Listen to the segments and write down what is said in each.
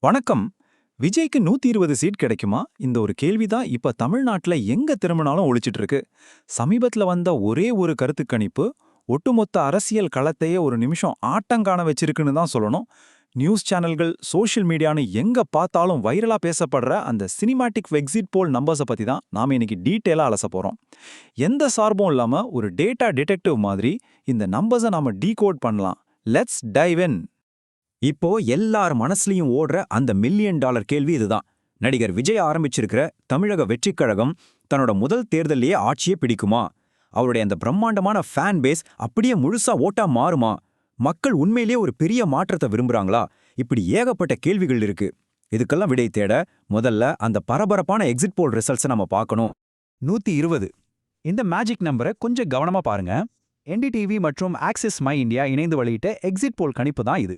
வணக்கம். விஜய்க்கு 120 சீட் கிடைக்குமா? இந்த ஒரு கேள்விதான் இப்ப தமிழ்நாட்டுல எங்க திரும்பினாலும் ஒலிச்சிட்டு இருக்கு. சமீபத்துல வந்த ஒரே ஒரு கருத்து கணிப்பு, ஒட்டுமொத்த அரசியல் களத்தையே ஒரு நிமிஷம் ஆட்டங்காண வச்சிருக்குன்னு தான் சொல்லணும். நியூஸ் சேனல்கள், சோஷியல் மீடியான்னு எங்க பார்த்தாலும் வைரலா பேசப்படுற அந்த சினிமாட்டிக் எக்ஸிட் போல் நம்பர்ஸை பத்தி தான் நாம இன்னைக்கு டீட்டெயிலா அலச போறோம். எந்த சார்பும் இல்லாம ஒரு டேட்டா டிடெக்டிவ் மாதிரி இந்த நம்பர்ஸை நாம டீகோட் பண்ணலாம். லெட்ஸ் டைவ் இன். இப்போ எல்லார் மனசுலயும் ஓடுற அந்த மில்லியன் டாலர் கேள்வி இதுதான். நடிகர் விஜய் ஆரம்பிச்சிருக்கிற தமிழக வெற்றிக் கழகம் தன்னோட முதல் தேர்தலையே ஆட்சியே பிடிக்குமா? அவருடைய அந்த பிரம்மாண்டமான ஃபேன் பேஸ் அப்படியே முழுசா ஓட்டா மாறுமா? மக்கள் உண்மையிலேயே ஒரு பெரிய மாற்றத்தை விரும்புறாங்களா? இப்படி ஏகப்பட்ட கேள்விகள் இருக்கு. இதுக்கெல்லாம் விடை தேட முதல்ல அந்த பரபரப்பான எக்ஸிட் போல் ரிசல்ட்ஸை நம்ம பார்க்கணும். 120 இந்த மேஜிக் நம்பரை கொஞ்சம் கவனமா பாருங்க. என்டிடிவி மற்றும் ஆக்சிஸ் மை இந்தியா இணைந்து வெளியிட்ட எக்ஸிட் போல் கணிப்பு தான் இது.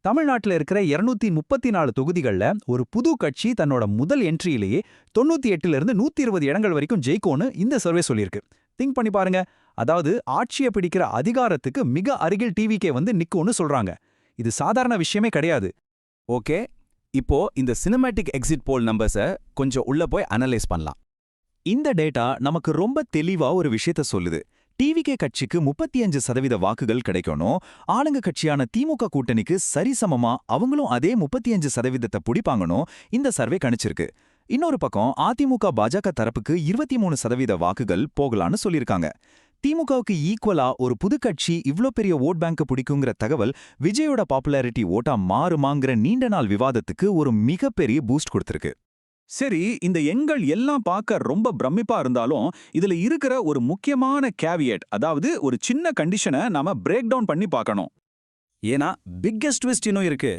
தமிழ்நாட்டில் இருக்கிற 234 தொகுதிகளில் ஒரு புது கட்சி தன்னோட முதல் என்ட்ரியிலேயே 98லிருந்து 120 இடங்கள் வரைக்கும் ஜெயிக்கும்னு இந்த சர்வே சொல்லியிருக்கு. திங்க் பண்ணி பாருங்க. அதாவது ஆட்சியை பிடிக்கிற அதிகாரத்துக்கு மிக அருகில் டிவிகே வந்து நிக்கும்னு சொல்றாங்க. இது சாதாரண விஷயமே கிடையாது. ஓகே, இப்போ இந்த சினிமேட்டிக் எக்ஸிட் போல் நம்பர்ஸை கொஞ்சம் உள்ள போய் அனலைஸ் பண்ணலாம். இந்த டேட்டா நமக்கு ரொம்ப தெளிவா ஒரு விஷயத்த சொல்லுது. டிவிகே கட்சிக்கு 35% வாக்குகள் கிடைக்கணும். ஆளுங்க கட்சியான திமுக கூட்டணிக்கு சரிசமமா அவங்களும் அதே 35% பிடிப்பாங்கன்னு இந்த சர்வே கணிச்சிருக்கு. இன்னொரு பக்கம் அதிமுக பாஜக தரப்புக்கு 23% வாக்குகள் போகலான்னு சொல்லியிருக்காங்க. திமுகவுக்கு ஈக்குவலா ஒரு புது கட்சி இவ்ளோ பெரிய ஓட் பேங்க் பிடிக்குங்கிற தகவல் விஜயோட பாப்புலாரிட்டி ஓட்டா மாறுமாங்கிற நீண்ட நாள் விவாதத்துக்கு ஒரு மிகப்பெரிய பூஸ்ட் கொடுத்திருக்கு. சரி, இந்த எண்கள் எல்லாம் பார்க்க ரொம்ப பிரமிப்பா இருந்தாலும் இதுல இருக்கிற ஒரு முக்கியமான கேவியட், அதாவது ஒரு சின்ன கண்டிஷனை நாம பிரேக் டவுன் பண்ணி பார்க்கணும். ஏன்னா பிக்கெஸ்ட் ட்விஸ்ட் இன்னும் இருக்கு.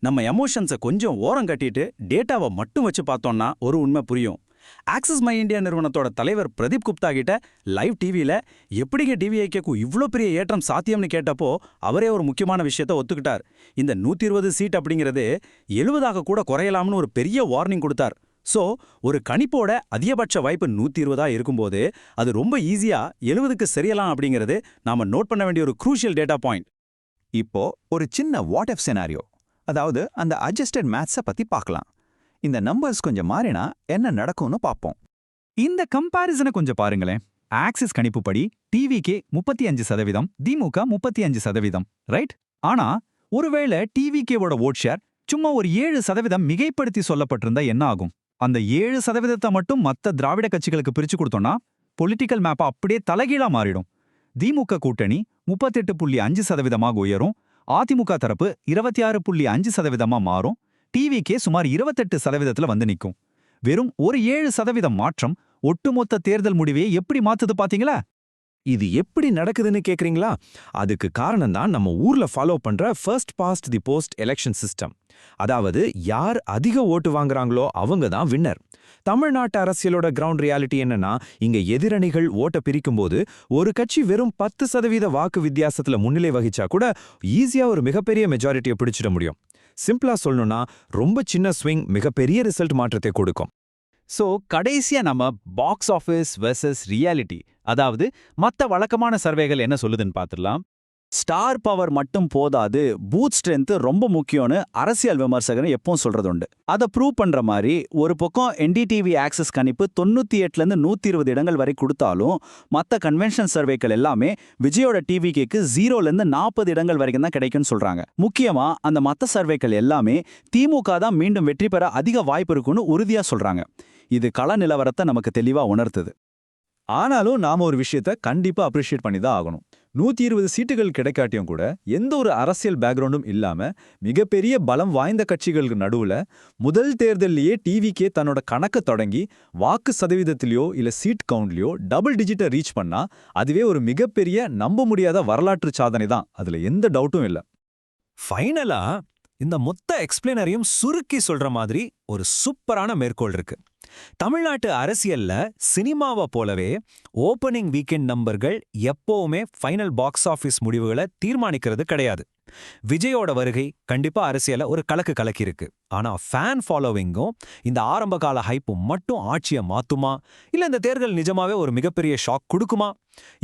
நம்ம எமோஷன்ஸை கொஞ்சம் ஓரம் கட்டிட்டு டேட்டாவை மட்டும் வச்சு பார்த்தோம்னா ஒரு உண்மை புரியும். ஆக்சிஸ் மை இந்தியா நிறுவனத்தோட தலைவர் பிரதீப் குப்தா கிட்ட லைவ் டிவியில எப்படிங்க டிவிஐக்கு இவ்ளோ பெரிய ஏற்றம் சாத்தியம்னு கேட்டப்போ அவரே ஒரு முக்கியமான விஷயத்த ஒத்துக்கிட்டார். இந்த 120 சீட் அப்படிங்கிறது 70 கூட குறையலாம்னு ஒரு பெரிய வார்னிங் கொடுத்தார். சோ ஒரு கணிப்போட அதிகபட்ச வாய்ப்பு 120 இருக்கும்போது அது ரொம்ப ஈஸியா 70க்கு சரியலாம் அப்படிங்கிறது நாம நோட் பண்ண வேண்டிய ஒரு க்ரூஷியல் டேட்டா பாயிண்ட். இப்போ ஒரு சின்ன வாட் இஃப் சினாரியோ, அதாவது அந்த அட்ஜஸ்டட் மேத்ஸை பத்தி பார்க்கலாம். இந்த நம்பர்ஸ் கொஞ்சம் மாறினா என்ன நடக்கும்னு பார்ப்போம். இந்த கம்பாரிசனை கொஞ்சம் பாருங்களேன். ஆக்சிஸ் கணிப்புப்படி டிவிகே 35%, திமுக 35%, ரைட்? ஆனா ஒருவேளை டிவிகேவோட ஓட் ஷேர் சும்மா ஒரு 7% மிகைப்படுத்தி சொல்லப்பட்டிருந்தா என்ன ஆகும்? அந்த 7% மட்டும் மத்த திராவிட கட்சிகளுக்கு பிரிச்சு கொடுத்தோம்னா பொலிட்டிக்கல் மேப்பா அப்படியே தலைகீழா மாறிடும். திமுக கூட்டணி 38.5% உயரும், அதிமுக தரப்பு 26.5% மாறும், டிவிகே சுமார் 28% வந்து நிற்கும். வெறும் ஒரு 7% மாற்றம் ஒட்டுமொத்த தேர்தல் முடிவையே எப்படி மாத்துது பாத்தீங்களா? இது எப்படி நடக்குதுன்னு கேக்குறீங்களா? அதுக்கு காரணம் தான் நம்ம ஊர்ல ஃபாலோ பண்ற first past the post election system. அதாவது யார் அதிக ஓட்டு வாங்குறாங்களோ அவங்க தான் வின்னர். தமிழ்நாட்டு அரசியலோட கிரவுண்ட் ரியாலிட்டி என்னன்னா, இங்க எதிரணிகள் ஓட்ட பிரிக்கும்போது ஒரு கட்சி வெறும் 10% வாக்கு வித்தியாசத்துல முன்னிலை வகிச்சா கூட ஈஸியா ஒரு மிகப்பெரிய மெஜாரிட்டியை பிடிச்சிட முடியும். சிம்பிளா சொல்லணும்னா ரொம்ப சின்ன ஸ்விங் மிகப்பெரிய ரிசல்ட் மாற்றத்தை கொடுக்கும். சோ கடைசியா நம்ம பாக்ஸ் ஆஃபீஸ் வெர்சஸ் ரியாலிட்டி, அதாவது மத்த வழக்கமான சர்வேகள் என்ன சொல்லுதுன்னு பார்த்துடலாம். ஸ்டார் பவர் மட்டும் போதாது, பூத் ஸ்ட்ரென்த் ரொம்ப முக்கியம்னு அரசியல் விமர்சகர் எப்பவும் சொல்றது உண்டு. அதை ப்ரூவ் பண்ற மாதிரி ஒரு பக்கம் என்டிடிவி ஆக்சஸ் கணிப்பு 98லேருந்து 120 இடங்கள் வரை கொடுத்தாலும் மற்ற கன்வென்ஷன் சர்வேக்கள் எல்லாமே விஜயோட டிவிகேக்கு 0லேருந்து 40 இடங்கள் வரைக்கும் தான் கிடைக்கும்னு சொல்றாங்க. முக்கியமா அந்த மற்ற சர்வேக்கள் எல்லாமே திமுக தான் மீண்டும் வெற்றி பெற அதிக வாய்ப்பு இருக்குன்னு உறுதியா சொல்றாங்க. இது கள நிலவரத்தை நமக்கு தெளிவா உணர்த்துது. ஆனாலும் நாம ஒரு விஷயத்த கண்டிப்பா அப்ரிஷியேட் பண்ணி தான் ஆகணும். 120 சீட்டுகள் கிடைக்காட்டியும் கூட எந்த ஒரு அரசியல் பேக்ரவுண்டும் இல்லாம மிகப்பெரிய பலம் வாய்ந்த கட்சிகளுக்கு நடுவுல முதல் தேர்தலிலேயே டிவிகே தன்னோட கணக்கு தொடங்கி வாக்கு சதவீதத்திலயோ இல்ல சீட் கவுண்ட்லயோ டபுள் டிஜிட்டை ரீச் பண்ணா அதுவே ஒரு மிகப்பெரிய நம்ப முடியாத வரலாற்று சாதனை தான். அதுல எந்த டவுட்டும் இல்ல. ஃபைனலா இந்த மொத்த எக்ஸ்பிளைனரையும் சுருக்கி சொல்ற மாதிரி ஒரு சூப்பரான மேற்கோள் இருக்கு. தமிழ்நாட்டு அரசியல்ல சினிமாவை போலவே ஓப்பனிங் வீக்கெண்ட் நம்பர்கள் எப்பவுமே ஃபைனல் பாக்ஸ் ஆஃபீஸ் முடிவுகளை தீர்மானிக்கிறது கிடையாது. விஜயோட வருகை கண்டிப்பா அரசியல ஒரு கலக்கி இருக்கு. ஆனா ஃபேன் ஃபாலோவிங்கும் இந்த ஆரம்ப கால ஹைப்பும் மட்டும் ஆட்சியை மாத்துமா, இல்ல இந்த தேர்தல் நிஜமாவே ஒரு மிகப்பெரிய ஷாக் கொடுக்குமா?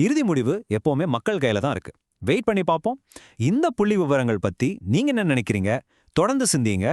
இறுதி முடிவு எப்பவுமே மக்கள் கையில தான் இருக்கு. வெயிட் பண்ணி பார்ப்போம். இந்த புள்ளி விவரங்கள் பத்தி நீங்க என்ன நினைக்கிறீங்க? தொடர்ந்து சிந்திங்க.